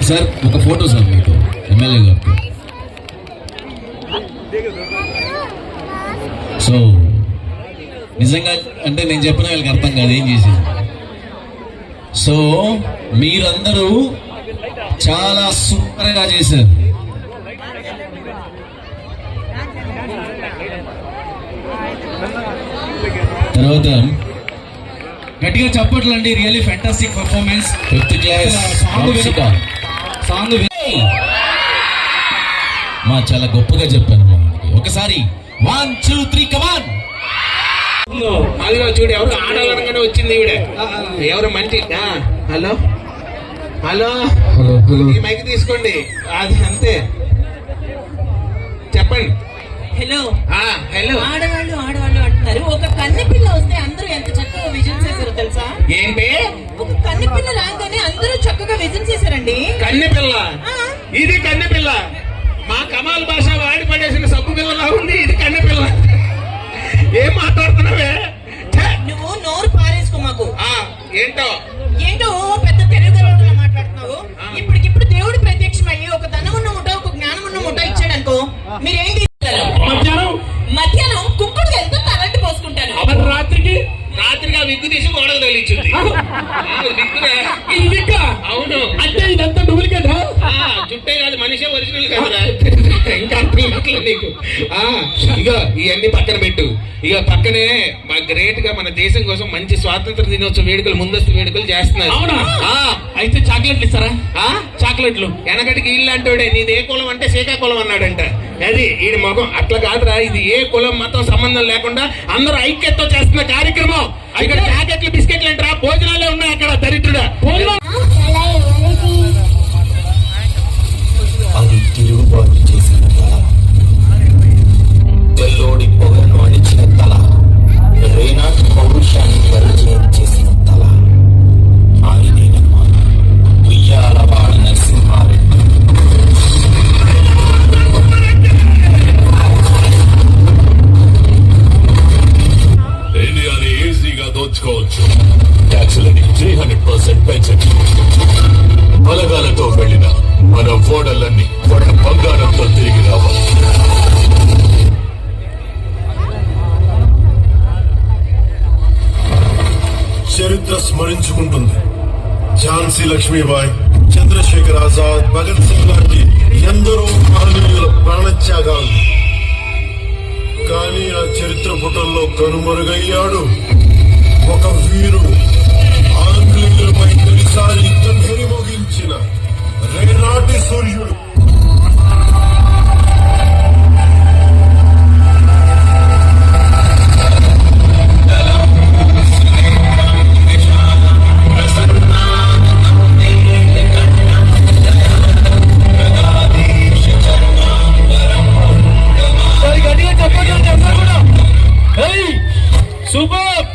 Sir ఒక photo sir మీకు MLA గారితో. సో నిజంగా అంటే నేను చెప్పిన వీళ్ళకి అర్థం కాదు ఏం చేసేది. సో మీరందరూ చాలా సూపర్గా చేశారు. తర్వాత గట్టిగా చెప్పట్లండి. Really fantastic performance. Fifth class song మా చాలా గొప్పగా చెప్పాను. ఒకసారి 1 2 3 కమాన్. అదిగో చూడు ఎవరు ఆడాలనగానే వచ్చింది ఈవిడ. ఎవరు మంచి హలో హలో ఈ మైక్ తీసుకోండి. అది అంతే చెప్పండి. హలో హలో ఆడవాళ్ళు అంటున్నారు. ఒక కన్నె పిల్ల వస్తే అందరూ ఎంత చక్కగా విజన్ చేశారో తెలుసా? ఏంటి ఒక కన్నె పిల్ల రాగానే అందరూ చక్కగా విజన్ చేశారండి. కన్నె పిల్ల? ఇది కన్నె పిల్ల? మా కమాల్ భాష వాడి పడేసిన సబ్బు పిల్లలా ఉంది. ఇది కన్నె పిల్ల? ఏం మాట్లాడుతున్నావే? నువ్వు నోరు పారేసుకో మాకు. ఏంటో పెద్ద తెలివితేటలు మాట్లాడుతున్నావు. ఇప్పటికిప్పుడు దేవుడు ప్రత్యక్షమయ్యి ఒక ధనం ఉన్న ముఠ ఒక జ్ఞానం ఉన్న ముఠ ఇచ్చాడు అనుకో, మీరేం తీసుకుంటారు? మధ్యాహ్నం కుంకుడు వెళ్తే తలంటి పోసుకుంటాను. రాత్రిగా విగ్గు తీసి గోడలు తగిలించింది. అవును అంటే ఇదంతా డూప్లికేట్. చుట్టే కాదు మనిషే ఒరిజినల్ కదరా. ఇంకా నీకు ఇక ఇవన్నీ పక్కన పెట్టు. ఇక పక్కనే మా గ్రేట్ గా మన దేశం కోసం మంచి స్వాతంత్ర దినోత్సవ వేడుకలు ముందస్తు వేడుకలు చేస్తున్నారు. అవునా? అయితే చాక్లెట్లు ఇస్తారా? చాక్లెట్లు వెనకటికి ఇల్లు అంటాడే నీది ఏ కులం అంటే శ్రీకాకుళం అన్నాడంట. అది ఈడి మొఖం. అట్లా కాదురా, ఇది ఏ కులం మతం సంబంధం లేకుండా అందరూ ఐక్యతతో చేస్తున్న కార్యక్రమం. ఇక్కడ జాకెట్లు బిస్కెట్లు అంటారా, భోజనాలే ఉన్నాయి అక్కడ. దరిద్రుడా అది తిరుగుబాటు చేసిన తల, తెల్లోడి పొగను అణిచిన తల, రేనాటి పౌరుషాన్ని పరిచయం చేసిన తల. ఆయనేనమ్మా ఉయ్యాలవాడ నరసింహారెడ్డి. ఇండియాని ఈజీగా దోచుకోవచ్చు. ట్యాక్సులని 300% పెంచండి. బలగాలతో వెళ్ళిన మన ఓడలన్నీ ఒక బంగారంతో తిరిగి రావాలి. చరిత్ర స్మరించుకుంటుంది. ఝాన్సీ లక్ష్మీబాయి, చంద్రశేఖర్ ఆజాద్, భగత్ సింగ్ లాంటి ఎందరో మహనీయుల ప్రాణత్యాగాలు. కానీ ఆ చరిత్ర పుటల్లో కనుమరుగయ్యాడు ఒక వీరుడు. ఆంగ్లేయులపై తొలిసారి యుద్ధభేరి మోగించిన రేనాటి సూర్యుడు. Super.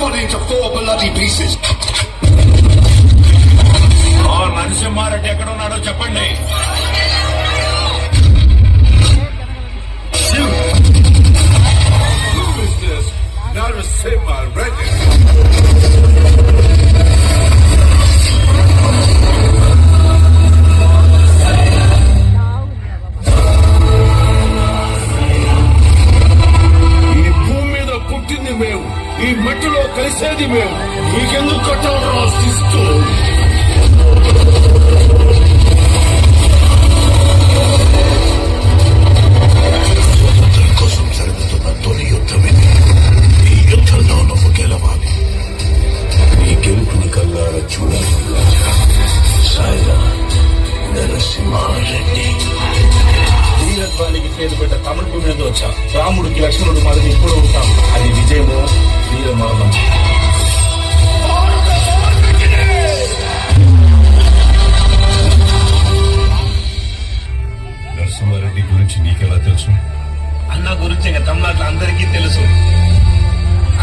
cut into 4 bloody pieces. ఆ నరసింహారెడ్డి ఎక్కడ ఉన్నాడో చెప్పండి. Who is this? Narasimha-Reddy. ఈ భూమి మీద పుట్టింది మేము, ఈ మట్టిలో కలిసేది మేము. నీకెందుకు కట్టాలి రాసిస్తూ? స్వతంత్రం కోసం జరుగుతున్న తొలి యుద్ధమే. ఈ యుద్ధంలో నువ్వు గెలవాలి. ఈ గెలుపుని కల్లారా చూడాలి రాజా. సాయిరా నరసింహారెడ్డి. వీరత్వానికి పేరు పెట్ట తమిళ భూమి మీద వచ్చా. రాముడికి లక్ష్మణుడు మాదిరి ఇప్పుడు ఉంటాం. అది విజయము, వీర మరణం. నరసింహారెడ్డి గురించి నీకెలా తెలుసు? అన్న గురించి ఇంకా తమిళనాట్లో అందరికీ తెలుసు.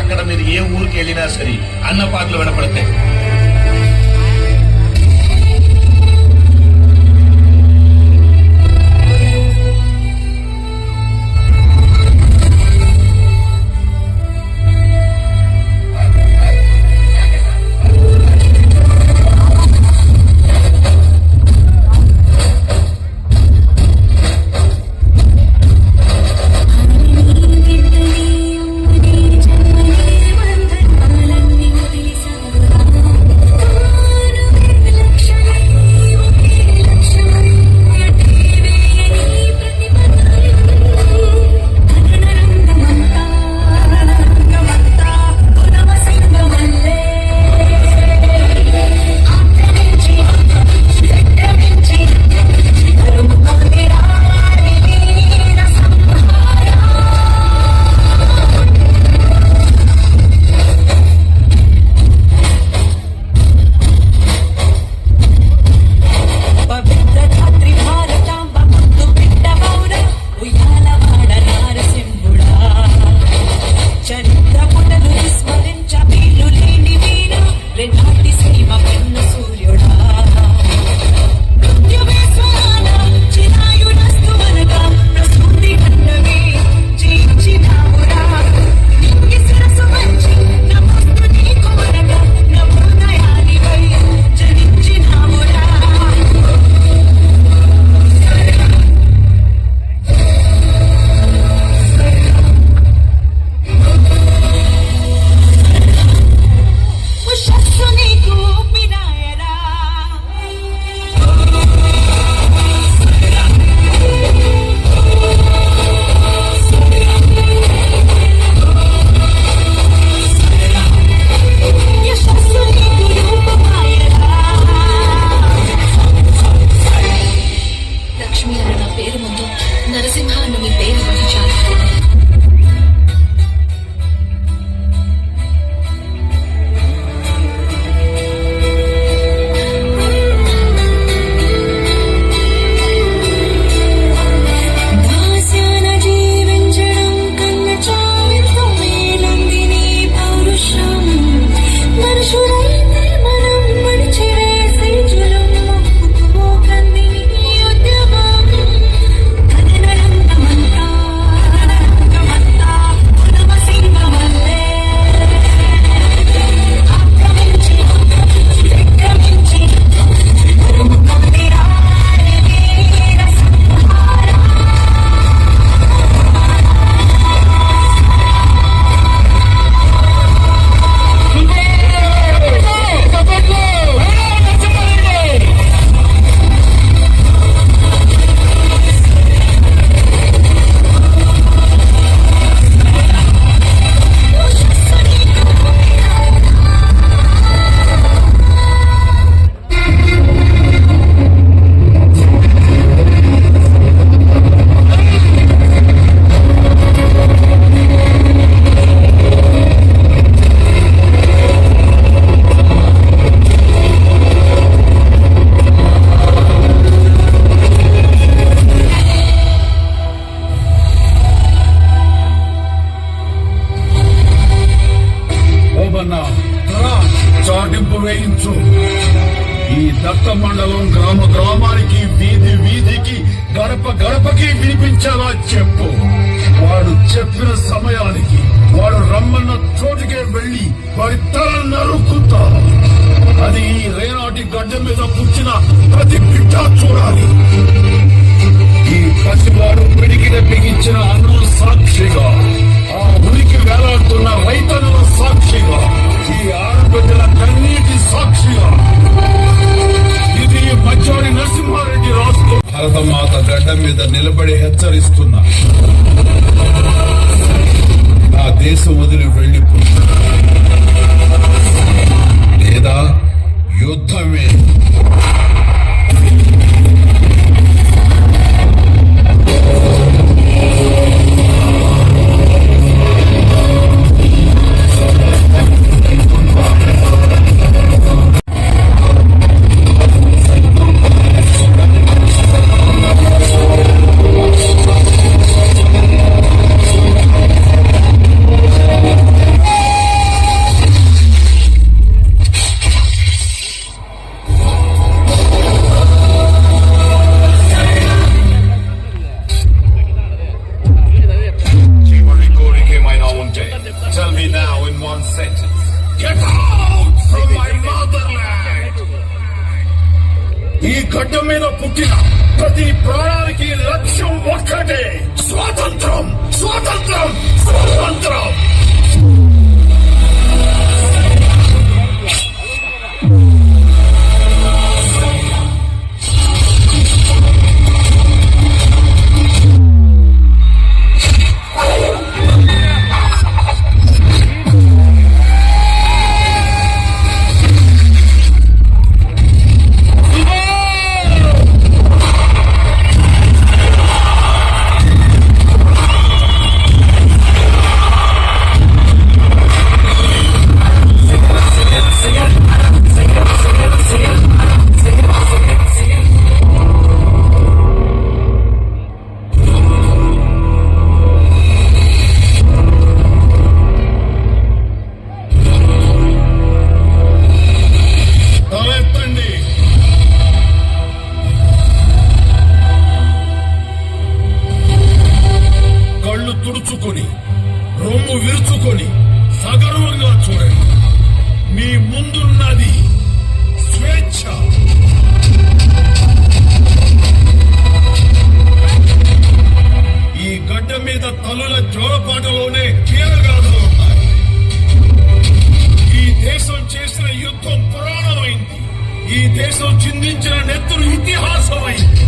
అక్కడ మీరు ఏ ఊరికి వెళ్ళినా సరే అన్న పాటలు వినపడతాయి. Shut వేయించు. ఈ దత్త మండలం గ్రామ గ్రామానికి వీధి వీధికి గడప గడపకి వినిపించేలా చెప్పు. వాడు చెప్పిన సమయానికి వాడు రమ్మన్న చోటుకే వెళ్లి వాడి తల నరుకుతా. అది ఈ రేనాటి గడ్డ మీద పుచ్చిన ప్రతి బిడ్డ చూడాలి. ఈ పసివాడు పిడికిన బిగించిన అన్నం సాక్షిగా, ఆ ఉనికి వేలాడుతున్న రైతన్నుల సాక్షిగా, ఈ ఆడబిడ్డల కన్నీటి సాక్షిగా ఇది మచ్చోడి నరసింహారెడ్డి రాస్తూ భారతమాత గడ్డ మీద నిలబడి హెచ్చరిస్తున్నా. నా దేశం వదిలి వెళ్ళిపో, లేదా యుద్ధమే. Tell me now in one sentence. Get out from my motherland! ఈ గడ్డ మీద పుట్టిన ప్రతి ప్రాణానికి లక్ష్యం ఒక్కటే, స్వాతంత్రం, స్వాతంత్రం, స్వాతంత్రం. తుడుచుకొని రొమ్ము విరుచుకొని సగర్వంగా చూడండి. మీ ముందున్నది స్వేచ్ఛ. ఈ గడ్డ మీద తల్లుల జోలపాటలోనే కీలగాథలు ఉన్నాయి. ఈ దేశం చేసిన యుద్ధం పురాణమైంది. ఈ దేశం చిందించిన నెత్తురు ఇతిహాసమైంది.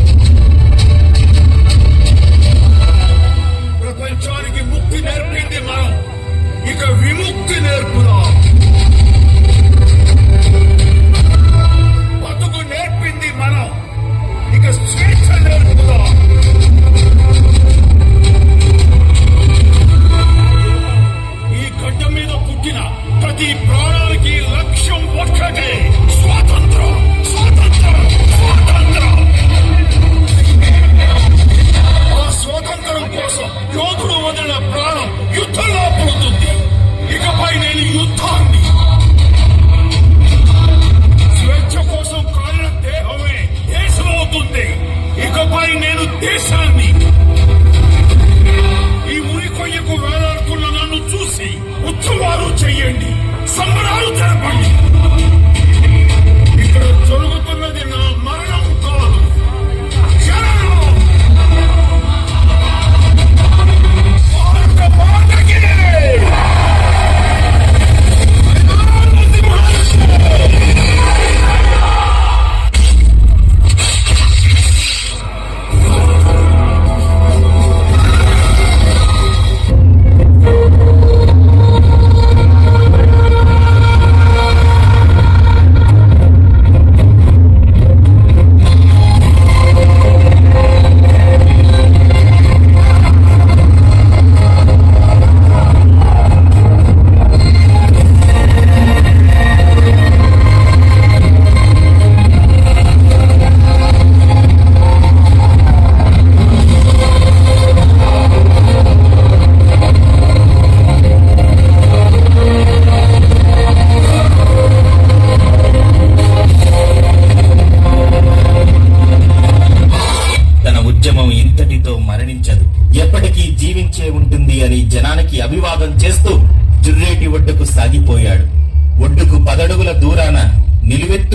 ప్రపంచానికి ముక్తి నేర్పింది మనం, ఇక విముక్తి నేర్పుదాం. బతుకు నేర్పింది మనం, ఇక స్వేచ్ఛ నేర్పుదాం. ఈ గడ్డ మీద పుట్టిన ప్రతి ప్రాణానికి లక్ష్యం ఒక్కటే, స్వాతంత్రం, స్వాతంత్రం, స్వాతంత్రం. ఆ స్వాతంత్రం కోసం యోధుడు వదిలిన ప్రాణం యుద్ధంలో పుడుతుంది. ఇకపై నేను యుద్ధాన్ని, స్వేచ్ఛ కోసం కాలిన దేహమే దేశమవుతుంది. ఇకపై నేను దేశాన్ని. ఈ ఉరి కొయ్యకు వేలాడుతున్న నన్ను చూసి ఉత్సవాలు చెయ్యండి, సంబరాలు జరపండి. ఇక్కడ జరుగుతున్నది నా మరణం కాదు, శరణం. భారత మాతకి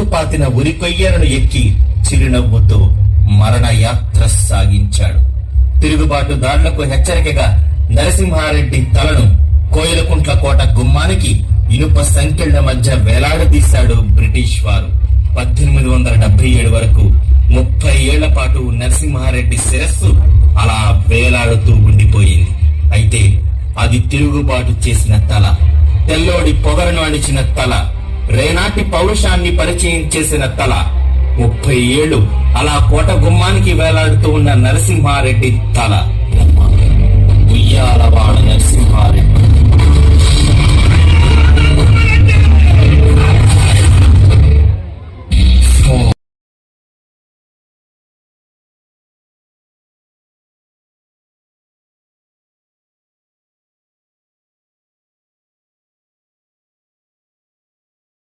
ఎత్తుపాతిన ఉరికొయ్యలను ఎక్కి చిరునవ్వుతో మరణ యాత్ర సాగించాడు. తిరుగుబాటుదారులకు హెచ్చరికగా నరసింహారెడ్డి తలను కోయిలకుంట్ల కోట గుమ్మానికి ఇనుప సంకెళ్ల మధ్య వేలాడదీశాడు బ్రిటిష్ వారు. 1877 వరకు 30 ఏళ్ల పాటు నరసింహారెడ్డి శిరస్సు అలా వేలాడుతూ ఉండిపోయింది. అయితే అది తిరుగుబాటు చేసిన తల, తెల్లోడి పొగరను అణిచిన తల, రేనాటి పౌరుషాన్ని పరిచయం చేసిన తల. 30 ఏళ్లు అలా కోట గుమ్మానికి వేలాడుతూ ఉన్న నరసింహారెడ్డి తల. ఉయ్యాలవాడ నరసింహారెడ్డి.